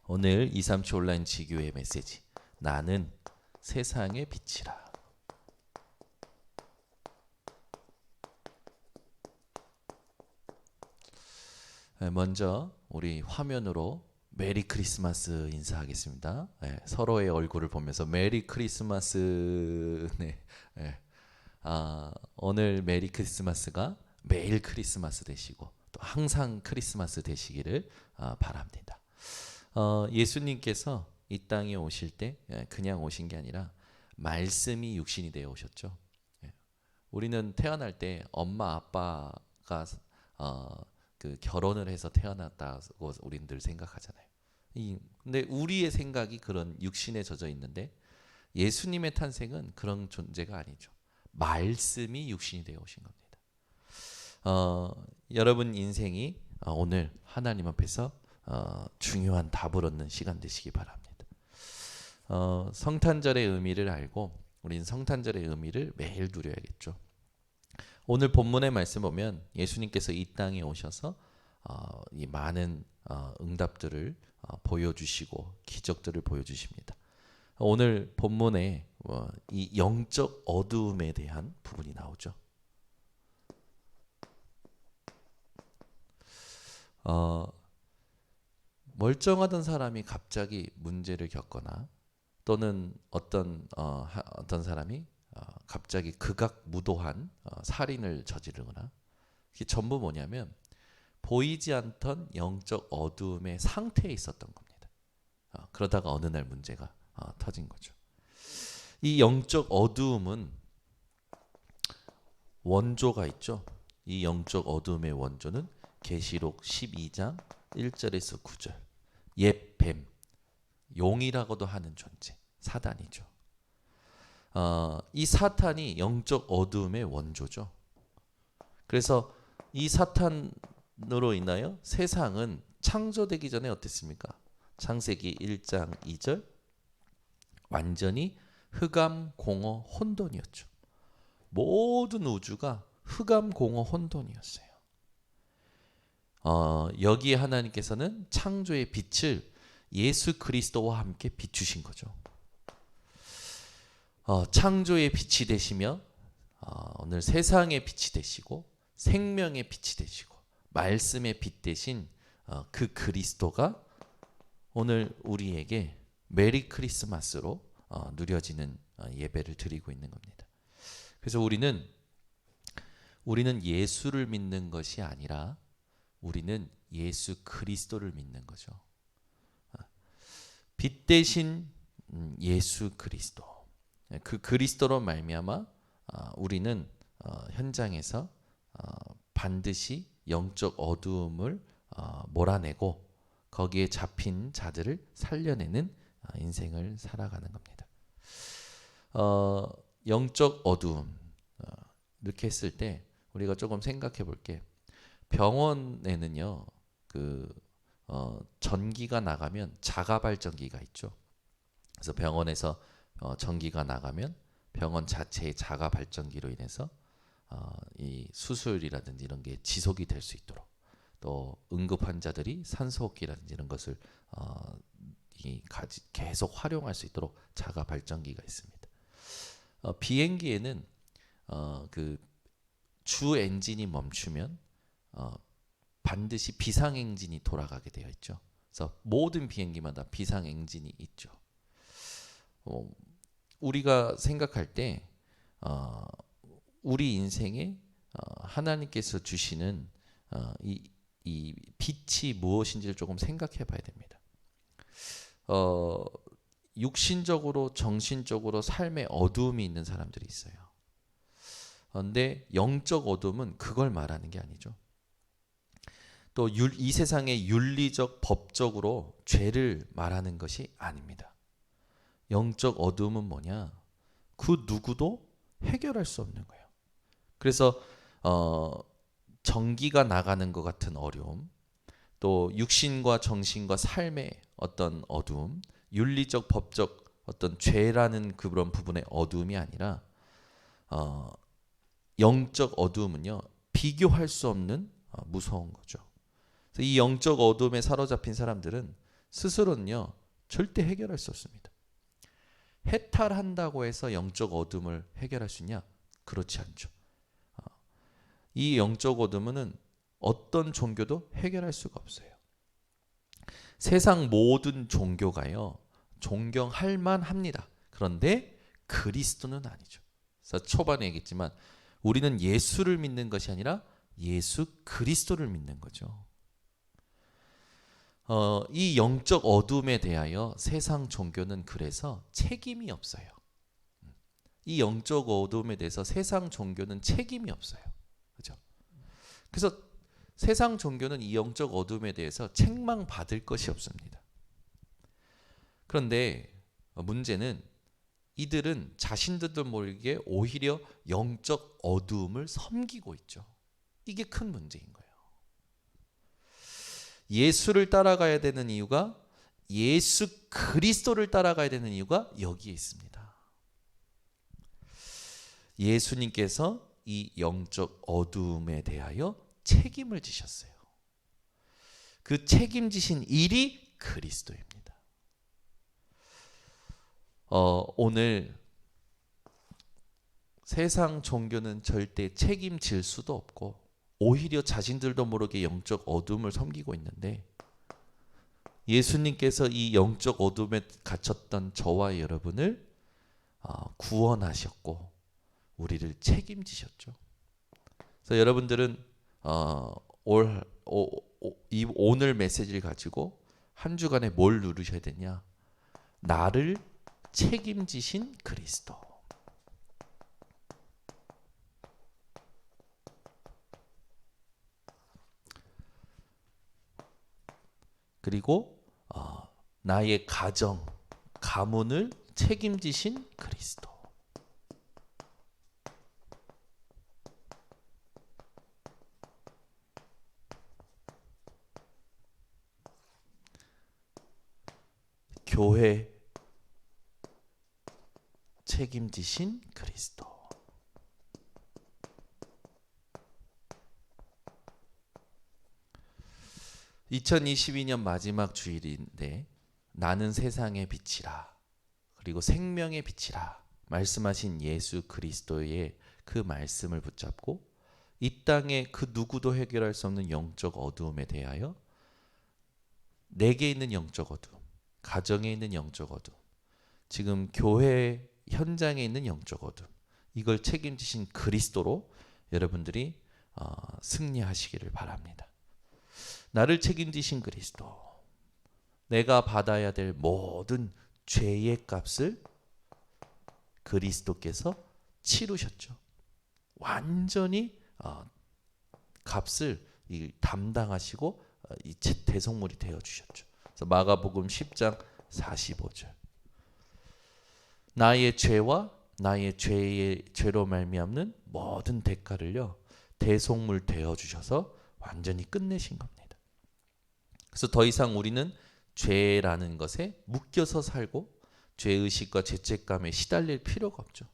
오늘 237 온라인 지교회 메시지, 나는 세상의 빛이라. 먼저 우리 화면으로 메리 크리스마스 인사하겠습니다. 서로의 얼굴을 보면서 메리 크리스마스. 네. 오늘 메리 크리스마스가 매일 크리스마스 되시고 또 항상 크리스마스 되시기를 바랍니다. 예수님께서 이 땅에 오실 때 그냥 오신 게 아니라 말씀이 육신이 되어 오셨죠. 우리는 태어날 때 엄마 아빠가 그 결혼을 해서 태어났다고 우리들 생각하잖아요. 근데 우리의 생각이 그런 육신에 젖어 있는데 예수님의 탄생은 그런 존재가 아니죠. 말씀이 육신이 되어 오신 겁니다. 여러분 인생이 오늘 하나님 앞에서 중요한 답을 얻는 시간 되시기 바랍니다. 성탄절의 의미를 알고 우리는 성탄절의 의미를 매일 누려야겠죠. 오늘 본문의 말씀 보면 예수님께서 이 땅에 오셔서 이 많은 응답들을 보여주시고 기적들을 보여주십니다. 오늘 본문에 이 영적 어두움에 대한 부분이 나오죠. 멀쩡하던 사람이 갑자기 문제를 겪거나 또는 어떤 사람이 갑자기 극악무도한 살인을 저지르거나, 이게 전부 뭐냐면 보이지 않던 영적 어두움의 상태에 있었던 겁니다. 그러다가 어느 날 문제가 터진 거죠. 이 영적 어두움은 원조가 있죠. 이 영적 어두움의 원조는 계시록 12장 1절에서 9절, 옛 뱀, 용이라고도 하는 존재, 사단이죠. 이 사탄이 영적 어두움의 원조죠. 그래서 이 사탄으로 인하여 세상은 창조되기 전에 어땠습니까? 창세기 1장 2절, 완전히 흑암, 공허, 혼돈이었죠. 모든 우주가 흑암, 공허, 혼돈이었어요. 여기에 하나님께서는 창조의 빛을 예수 그리스도와 함께 비추신 거죠. 창조의 빛이 되시며 오늘 세상의 빛이 되시고 생명의 빛이 되시고 말씀의 빛 되신 그 그리스도가 오늘 우리에게 메리 크리스마스로 누려지는 예배를 드리고 있는 겁니다. 그래서 우리는 예수를 믿는 것이 아니라 우리는 예수 그리스도를 믿는 거죠. 빛 대신 예수 그리스도, 그 그리스도로 말미암아 우리는 현장에서 반드시 영적 어두움을 몰아내고 거기에 잡힌 자들을 살려내는 인생을 살아가는 겁니다. 영적 어두움, 이렇게 했을 때 우리가 조금 생각해 볼게. 병원에는요, 전기가 나가면 자가 발전기가 있죠. 그래서 병원에서 전기가 나가면 병원 자체의 자가 발전기로 인해서 이 수술이라든지 이런 게 지속이 될 수 있도록, 또 응급 환자들이 산소호흡기라든지 이런 것을 계속 활용할 수 있도록 자가 발전기가 있습니다. 비행기에는 그 주 엔진이 멈추면 반드시 비상 엔진이 돌아가게 되어 있죠. 그래서 모든 비행기마다 비상 엔진이 있죠. 우리가 생각할 때 우리 인생에 하나님께서 주시는 이 빛이 무엇인지를 조금 생각해 봐야 됩니다. 육신적으로 정신적으로 삶에 어두움이 있는 사람들이 있어요. 그런데 영적 어둠은 그걸 말하는 게 아니죠. 또 이 세상의 윤리적 법적으로 죄를 말하는 것이 아닙니다. 영적 어둠은 뭐냐? 그 누구도 해결할 수 없는 거예요. 그래서 전기가 나가는 것 같은 어려움, 또 육신과 정신과 삶의 어떤 어두움, 윤리적 법적 어떤 죄라는 그런 부분의 어두움이 아니라 영적 어두움은요, 비교할 수 없는 무서운 거죠. 이 영적 어둠에 사로잡힌 사람들은 스스로는요 절대 해결할 수 없습니다. 해탈한다고 해서 영적 어둠을 해결할 수 있냐? 그렇지 않죠. 이 영적 어둠은 어떤 종교도 해결할 수가 없어요. 세상 모든 종교가요 존경할 만합니다. 그런데 그리스도는 아니죠. 그래서 초반에 얘기했지만 우리는 예수를 믿는 것이 아니라 예수 그리스도를 믿는 거죠. 이 영적 어둠에 대하여 세상 종교는 그래서 책임이 없어요. 이 영적 어둠에 대해서 세상 종교는 책임이 없어요. 그죠? 그래서 세상 종교는 이 영적 어둠에 대해서 책망받을 것이 없습니다. 그런데 문제는 이들은 자신들도 모르게 오히려 영적 어둠을 섬기고 있죠. 이게 큰 문제인 거예요. 예수를 따라가야 되는 이유가 예수 그리스도를 따라가야 되는 이유가 여기에 있습니다. 예수님께서 이 영적 어둠에 대하여 책임을 지셨어요. 그 책임지신 일이 그리스도입니다. 오늘 세상 종교는 절대 책임질 수도 없고 오히려 자신들도 모르게 영적 어둠을 섬기고 있는데 예수님께서 이 영적 어둠에 갇혔던 저와 여러분을 구원하셨고 우리를 책임지셨죠. 그래서 여러분들은 오늘 메시지를 가지고 한 주간에 뭘 누르셔야 되냐? 나를 책임지신 그리스도. 그리고 나의 가정, 가문을 책임지신 그리스도. 교회 책임지신 그리스도. (2022년) 마지막 주일인데 나는 세상의 빛이라 그리고 생명의 빛이라 말씀하신 예수 그리스도의 그 말씀을 붙잡고 이 땅에 그 누구도 해결할 수 없는 영적 어두움에 대하여 내게 있는 영적 어두움, 가정에 있는 영적 어두움, 지금 교회 현장에 있는 영적 어두움, 이걸 책임지신 그리스도로 여러분들이 승리하시기를 바랍니다. 나를 책임지신 그리스도, 내가 받아야 될 모든 죄의 값을 그리스도께서 치르셨죠. 완전히 값을 담당하시고 이 대속물이 되어 주셨죠. 그래서 마가복음 10장 45절. 나의 죄와 나의 죄로 말미암는 모든 대가를요 대속물 되어 주셔서 완전히 끝내신 겁니다. 그래서 더 이상 우리는 죄라는 것에 묶여서 살고 죄의식과 죄책감에 시달릴 필요가 없죠.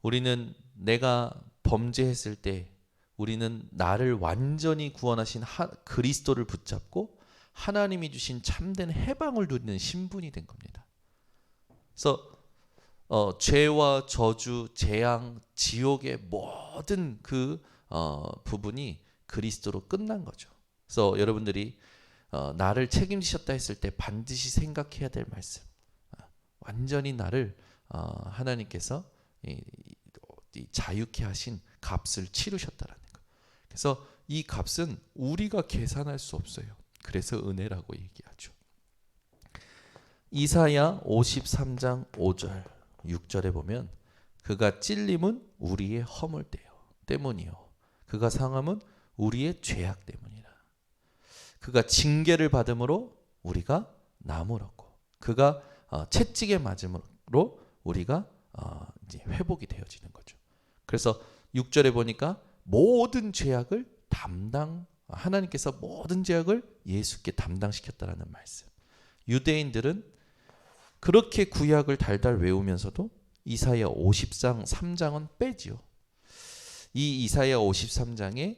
우리는 내가 범죄했을 때 우리는 나를 완전히 구원하신 그리스도를 붙잡고 하나님이 주신 참된 해방을 누리는 신분이 된 겁니다. 그래서 죄와 저주, 재앙, 지옥의 모든 그 부분이 그리스도로 끝난 거죠. 그래서 여러분들이 나를 책임지셨다 했을 때 반드시 생각해야 될 말씀, 완전히 나를 하나님께서 자유케 하신 값을 치르셨다라는 거. 그래서 이 값은 우리가 계산할 수 없어요. 그래서 은혜라고 얘기하죠. 이사야 53장 5절 6절에 보면 그가 찔림은 우리의 허물 때문이요 그가 상함은 우리의 죄악 때문이라. 그가 징계를 받음으로 우리가 나무를 얻고 그가 채찍에 맞음으로 우리가 이제 회복이 되어지는 거죠. 그래서 6절에 보니까 모든 죄악을 하나님께서 모든 죄악을 예수께 담당시켰다라는 말씀. 유대인들은 그렇게 구약을 달달 외우면서도 이사야 50장 3장은 빼지요. 이 이사야 53장의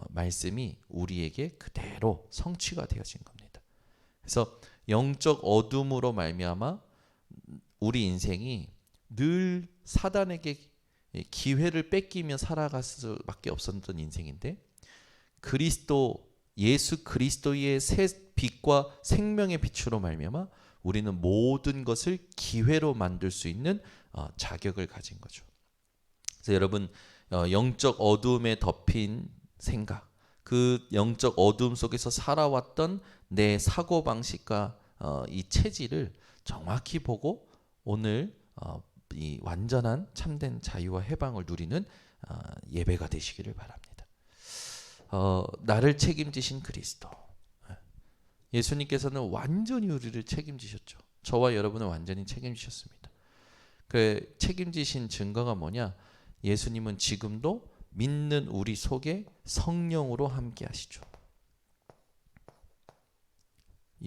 말씀이 우리에게 그대로 성취가 되어진 겁니다. 그래서 영적 어둠으로 말미암아 우리 인생이 늘 사단에게 기회를 뺏기며 살아갈 수밖에 없었던 인생인데, 그리스도 예수 그리스도의 새 빛과 생명의 빛으로 말미암아 우리는 모든 것을 기회로 만들 수 있는 자격을 가진 거죠. 그래서 여러분, 영적 어둠에 덮인 생각, 그 영적 어둠 속에서 살아왔던 내 사고 방식과 이 체질을 정확히 보고 오늘 이 완전한 참된 자유와 해방을 누리는 예배가 되시기를 바랍니다. 나를 책임지신 그리스도. 예수님께서는 완전히 우리를 책임지셨죠. 저와 여러분을 완전히 책임지셨습니다. 그 책임지신 증거가 뭐냐? 예수님은 지금도 믿는 우리 속에 성령으로 함께 하시죠.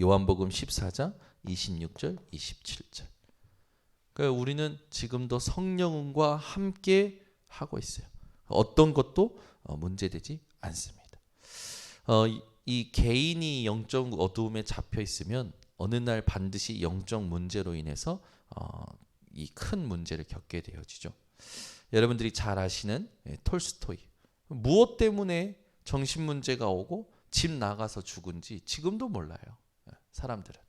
요한복음 14장 26절 27절. 그러니까 우리는 지금도 성령과 함께 하고 있어요. 어떤 것도 문제되지 않습니다. 이 개인이 영적 어두움에 잡혀 있으면 어느 날 반드시 영적 문제로 인해서 이 큰 문제를 겪게 되어지죠. 여러분들이 잘 아시는 톨스토이, 무엇 때문에 정신 문제가 오고 집 나가서 죽은지 지금도 몰라요. 사람들은.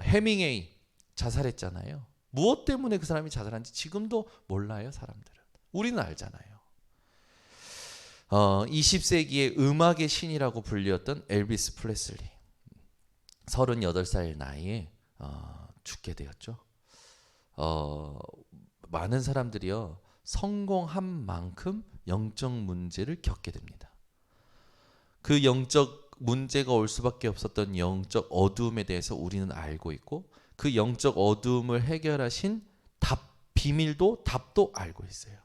해밍웨이 자살했잖아요. 무엇 때문에 그 사람이 자살한지 지금도 몰라요. 사람들은. 우리는 알잖아요. 20세기의 음악의 신이라고 불렸던 엘비스 프레슬리, 38살 나이에 죽게 되었죠. 많은 사람들이요, 성공한 만큼 영적 문제를 겪게 됩니다. 그 영적 문제가 올 수밖에 없었던 영적 어두움에 대해서 우리는 알고 있고, 그 영적 어두움을 해결하신 비밀도 답도 알고 있어요.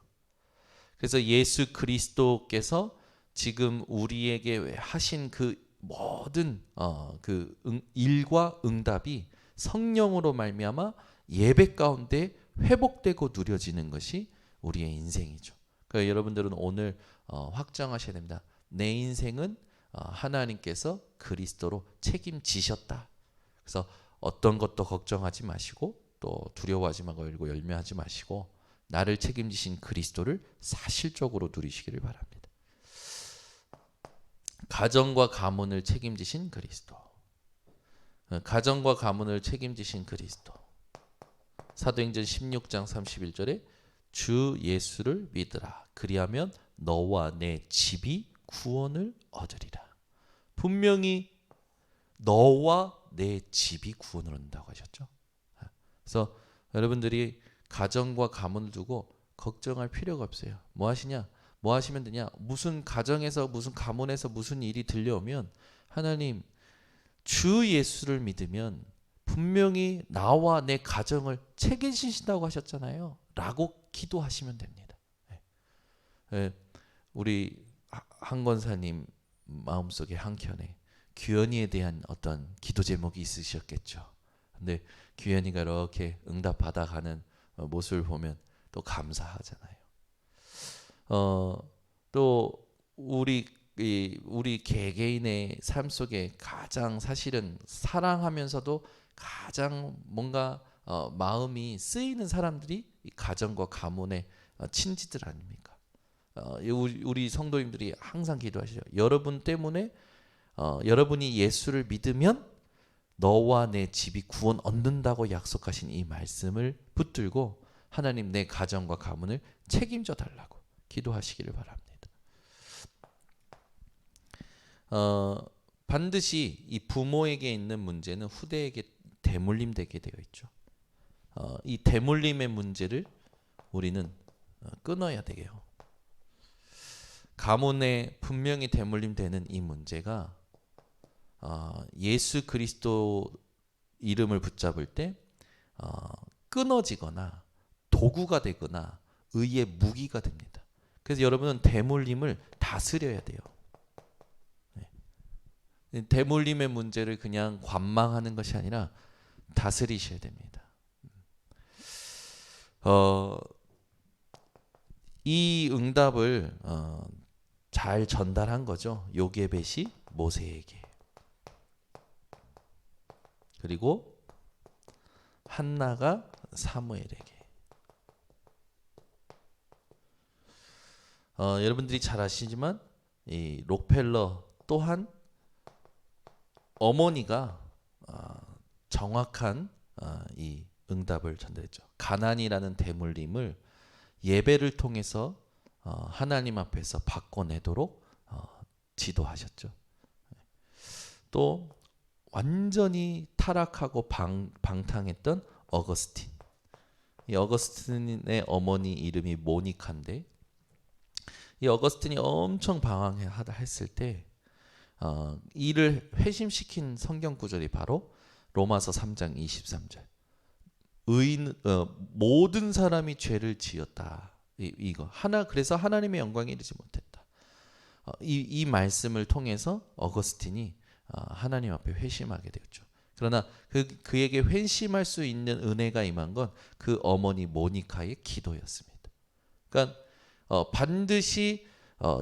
그래서 예수 그리스도께서 지금 우리에게 하신 그 모든 일과 응답이 성령으로 말미암아 예배 가운데 회복되고 누려지는 것이 우리의 인생이죠. 그러니까 여러분들은 오늘 확정하셔야 됩니다. 내 인생은 하나님께서 그리스도로 책임지셨다. 그래서 어떤 것도 걱정하지 마시고 또 두려워하지 말고 열매하지 마시고 나를 책임지신 그리스도를 사실적으로 누리시기를 바랍니다. 가정과 가문을 책임지신 그리스도. 가정과 가문을 책임지신 그리스도. 사도행전 16장 31절에 주 예수를 믿으라. 그리하면 너와 내 집이 구원을 얻으리라. 분명히 너와 내 집이 구원을 얻는다고 하셨죠. 그래서 여러분들이 가정과 가문을 두고 걱정할 필요가 없어요. 뭐 하시냐? 뭐 하시면 되냐? 무슨 가정에서 무슨 가문에서 무슨 일이 들려오면 하나님, 주 예수를 믿으면 분명히 나와 내 가정을 책임지신다고 하셨잖아요. 라고 기도하시면 됩니다. 우리 한 권사님 마음속에 한켠에 규현이에 대한 어떤 기도 제목이 있으셨겠죠. 근데 규현이가 이렇게 응답 받아가는 모습을 보면 또 감사하잖아요. 또 우리 개개인의 삶 속에 가장 사실은 사랑하면서도 가장 뭔가 마음이 쓰이는 사람들이 이 가정과 가문의 친지들 아닙니까? 우리 성도님들이 항상 기도하시죠. 여러분 때문에 여러분이 예수를 믿으면 너와 내 집이 구원 얻는다고 약속하신 이 말씀을 붙들고 하나님, 내 가정과 가문을 책임져 달라고 기도하시기를 바랍니다. 반드시 이 부모에게 있는 문제는 후대에게 대물림되게 되어 있죠. 이 대물림의 문제를 우리는 끊어야 돼요. 가문에 분명히 대물림되는 이 문제가 예수 그리스도 이름을 붙잡을 때 끊어지거나 도구가 되거나 의의 무기가 됩니다. 그래서 여러분은 대물림을 다스려야 돼요. 대물림의 문제를 그냥 관망하는 것이 아니라 다스리셔야 됩니다. 이 응답을 잘 전달한 거죠. 요게벳이 모세에게. 그리고 한나가 사무엘에게. 여러분들이 잘 아시지만 이 록펠러 또한 어머니가 정확한 이 응답을 전달했죠. 가난이라는 대물림을 예배를 통해서 하나님 앞에서 바꿔내도록 지도하셨죠. 또 완전히 타락하고 방탕했던 어거스틴. 이 어거스틴의 어머니 이름이 모니카인데 이 어거스틴이 엄청 방황하다 했을 때 이를 회심시킨 성경 구절이 바로 로마서 3장 23절. 모든 사람이 죄를 지었다. 이거 그래서 하나님의 영광에 이르지 못했다. 이 말씀을 통해서 어거스틴이 하나님 앞에 회심하게 되었죠. 그러나 그에게 회심할 수 있는 은혜가 임한 건 그 어머니 모니카의 기도였습니다. 그러니까 반드시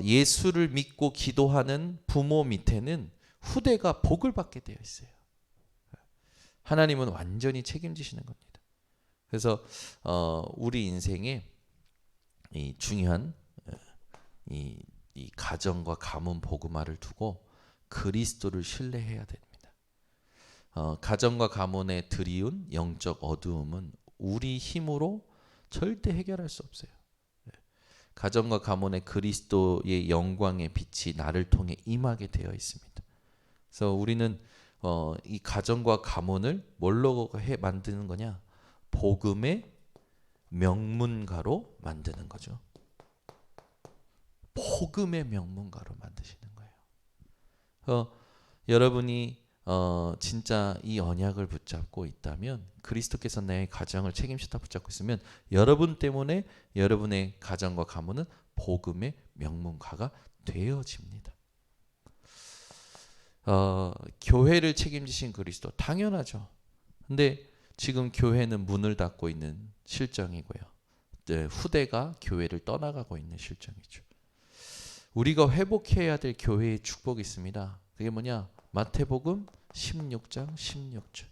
예수를 믿고 기도하는 부모 밑에는 후대가 복을 받게 되어 있어요. 하나님은 완전히 책임지시는 겁니다. 그래서 우리 인생에 이 중요한 이 가정과 가문 복음화를 두고 그리스도를 신뢰해야 됩니다. 가정과 가문에 드리운 영적 어두움은 우리 힘으로 절대 해결할 수 없어요. 가정과 가문에 그리스도의 영광의 빛이 나를 통해 임하게 되어 있습니다. 그래서 우리는 이 가정과 가문을 뭘로 만드는 거냐? 복음의 명문가로 만드는 거죠. 복음의 명문가로 만드시는 거예요. 여러분이 진짜 이 언약을 붙잡고 있다면, 그리스도께서 내 가정을 책임지다 붙잡고 있으면 여러분 때문에 여러분의 가정과 가문은 복음의 명문가가 되어집니다. 교회를 책임지신 그리스도 당연하죠. 근데 지금 교회는 문을 닫고 있는 실정이고요. 후대가 교회를 떠나가고 있는 실정이죠. 우리가 회복해야 될 교회의 축복이 있습니다. 그게 뭐냐? 마태복음 16장 16절.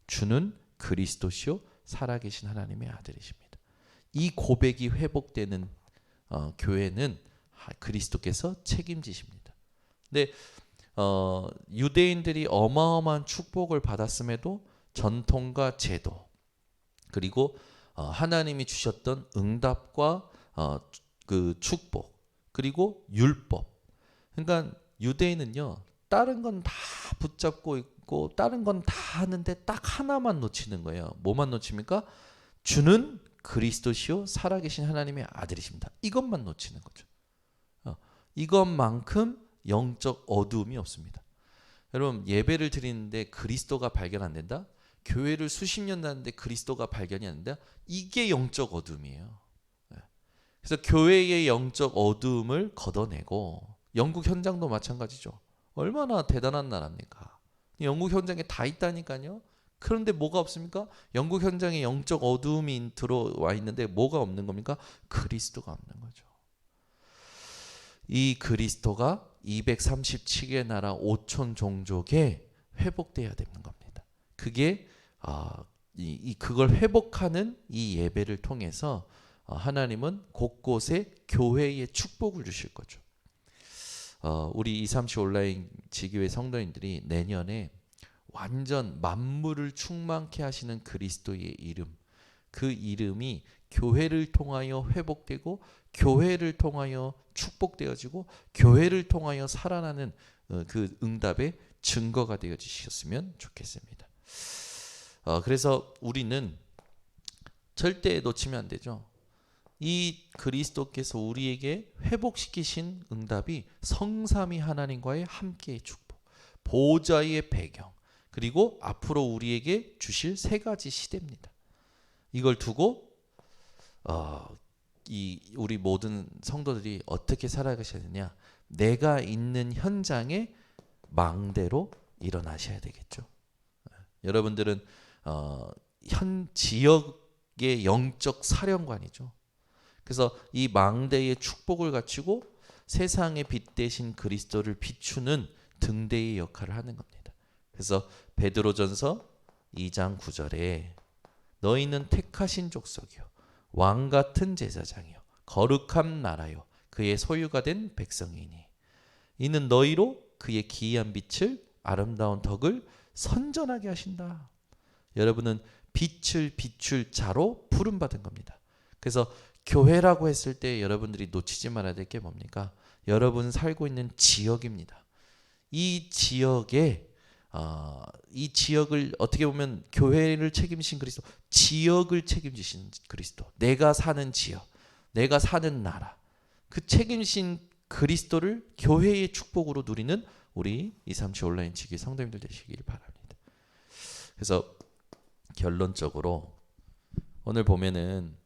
주는 그리스도시요 살아계신 하나님의 아들이십니다. 이 고백이 회복되는 교회는 그리스도께서 책임지십니다. 근데 유대인들이 어마어마한 축복을 받았음에도 전통과 제도, 그리고 하나님이 주셨던 응답과 그 축복, 그리고 율법. 그러니까 유대인은요, 다른 건 다 붙잡고 있고 다른 건 다 하는데 딱 하나만 놓치는 거예요. 뭐만 놓칩니까? 주는 그리스도시요 살아계신 하나님의 아들이십니다. 이것만 놓치는 거죠. 이것만큼 영적 어두움이 없습니다. 여러분, 예배를 드리는데 그리스도가 발견 안 된다? 교회를 수십 년 다녔는데 그리스도가 발견이 안 된다? 이게 영적 어두움이에요. 그래서 교회의 영적 어두움을 걷어내고, 영국 현장도 마찬가지죠. 얼마나 대단한 나라입니까? 영국 현장에 다 있다니까요. 그런데 뭐가 없습니까? 영국 현장에 영적 어두움이 들어와 있는데 뭐가 없는 겁니까? 그리스도가 없는 거죠. 이 그리스도가 237개 나라 5천 종족에 회복돼야 되는 겁니다. 그게 그걸 회복하는 이 예배를 통해서 하나님은 곳곳에 교회의 축복을 주실 거죠. 우리 237 온라인 지교회 성도님들이 내년에 완전 만물을 충만케 하시는 그리스도의 이름, 그 이름이 교회를 통하여 회복되고 교회를 통하여 축복되어지고 교회를 통하여 살아나는 그 응답의 증거가 되어지셨으면 좋겠습니다. 그래서 우리는 절대 놓치면 안 되죠. 이 그리스도께서 우리에게 회복시키신 응답이 성삼위 하나님과의 함께의 축복, 보좌의 배경, 그리고 앞으로 우리에게 주실 세 가지 시대입니다. 이걸 두고 우리 모든 성도들이 어떻게 살아가셔야 되냐? 내가 있는 현장에 망대로 일어나셔야 되겠죠. 여러분들은 현 지역의 영적 사령관이죠. 그래서 이 망대의 축복을 갖추고 세상의 빛 대신 그리스도를 비추는 등대의 역할을 하는 겁니다. 그래서 베드로전서 2장 9절에 너희는 택하신 족속이요 왕 같은 제사장이요 거룩한 나라요 그의 소유가 된 백성이니 이는 너희로 그의 기이한 빛을 아름다운 덕을 선전하게 하신다. 여러분은 빛을 비출 자로 부름받은 겁니다. 그래서 교회라고 했을 때 여러분들이 놓치지 말아야 될 게 뭡니까? 여러분 살고 있는 지역입니다. 이 지역에 이 지역을 어떻게 보면 교회를 책임지신 그리스도, 지역을 책임지신 그리스도, 내가 사는 지역, 내가 사는 나라, 그 책임진 그리스도를 교회의 축복으로 누리는 우리 237 온라인 지기 성도님들 되시길 바랍니다. 그래서 결론적으로 오늘 보면은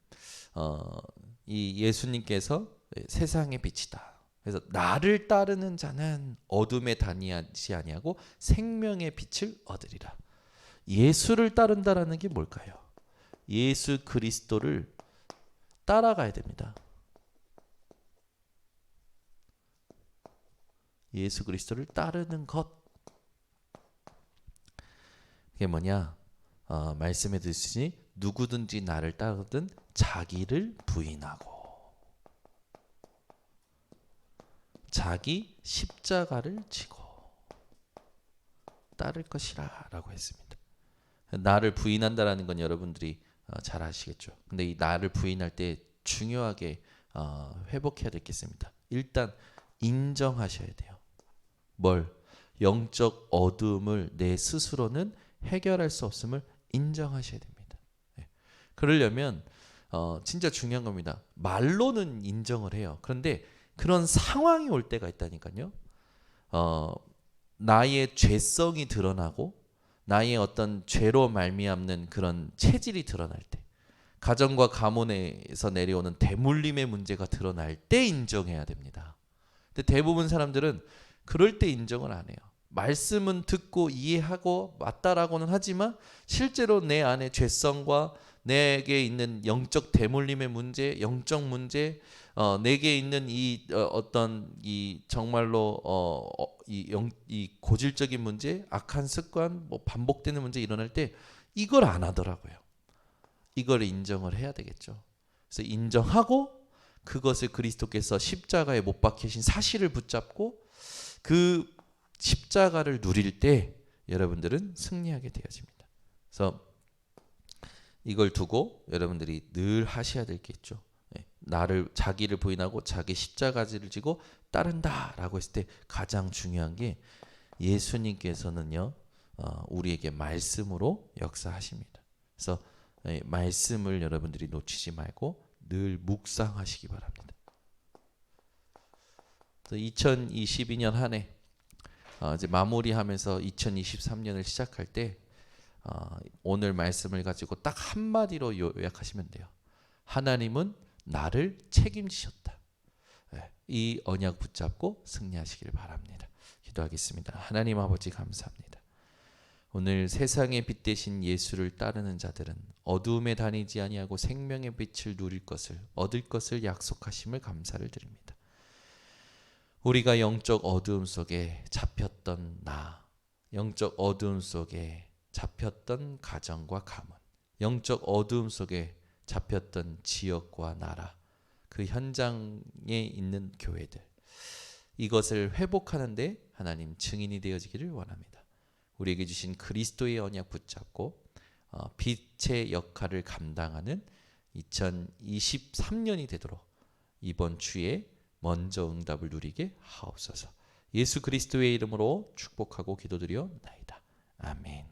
이 예수님께서 세상의 빛이다. 그래서 나를 따르는 자는 어둠에 다니지 아니하고 생명의 빛을 얻으리라. 예수를 따른다라는 게 뭘까요? 예수 그리스도를 따라가야 됩니다. 예수 그리스도를 따르는 것. 그게 뭐냐? 말씀해 주시니 누구든지 나를 따르든 자기를 부인하고 자기 십자가를 지고 따를 것이라 라고 했습니다. 나를 부인한다라는 건 여러분들이 잘 아시겠죠. 근데 이 나를 부인할 때 중요하게 회복해야 될 게 있습니다. 일단 인정하셔야 돼요. 뭘? 영적 어둠을 내 스스로는 해결할 수 없음을 인정하셔야 됩니다. 그러려면 진짜 중요한 겁니다. 말로는 인정을 해요. 그런데 그런 상황이 올 때가 있다니까요. 나의 죄성이 드러나고 나의 어떤 죄로 말미암는 그런 체질이 드러날 때, 가정과 가문에서 내려오는 대물림의 문제가 드러날 때 인정해야 됩니다. 근데 대부분 사람들은 그럴 때 인정을 안 해요. 말씀은 듣고 이해하고 맞다라고는 하지만 실제로 내 안에 죄성과 내게 있는 영적 대물림의 문제, 영적 문제, 내게 있는 이 어떤 이 정말로 이 고질적인 문제, 악한 습관, 뭐 반복되는 문제 일어날 때 이걸 안 하더라고요. 이걸 인정을 해야 되겠죠. 그래서 인정하고 그것을 그리스도께서 십자가에 못 박히신 사실을 붙잡고 그 십자가를 누릴 때 여러분들은 승리하게 되어집니다. 그래서 이걸 두고 여러분들이 늘 하셔야 될 게 있죠. 자기를 부인하고 자기 십자가를 지고 따른다라고 했을 때 가장 중요한 게 예수님께서는요 우리에게 말씀으로 역사하십니다. 그래서 말씀을 여러분들이 놓치지 말고 늘 묵상하시기 바랍니다. 2022년 한 해 이제 마무리하면서 2023년을 시작할 때 오늘 말씀을 가지고 딱 한마디로 요약하시면 돼요. 하나님은 나를 책임지셨다. 이 언약 붙잡고 승리하시길 바랍니다. 기도하겠습니다. 하나님 아버지 감사합니다. 오늘 세상의 빛 대신 예수를 따르는 자들은 어두움에 다니지 아니하고 생명의 빛을 누릴 것을 얻을 것을 약속하심을 감사를 드립니다. 우리가 영적 어두움 속에 잡혔던 나, 영적 어두움 속에 잡혔던 가정과 가문, 영적 어두움 속에 잡혔던 지역과 나라, 그 현장에 있는 교회들, 이것을 회복하는데 하나님 증인이 되어지기를 원합니다. 우리에게 주신 그리스도의 언약 붙잡고 빛의 역할을 감당하는 2023년이 되도록 이번 주에 먼저 응답을 누리게 하옵소서. 예수 그리스도의 이름으로 축복하고 기도드려 나이다. 아멘.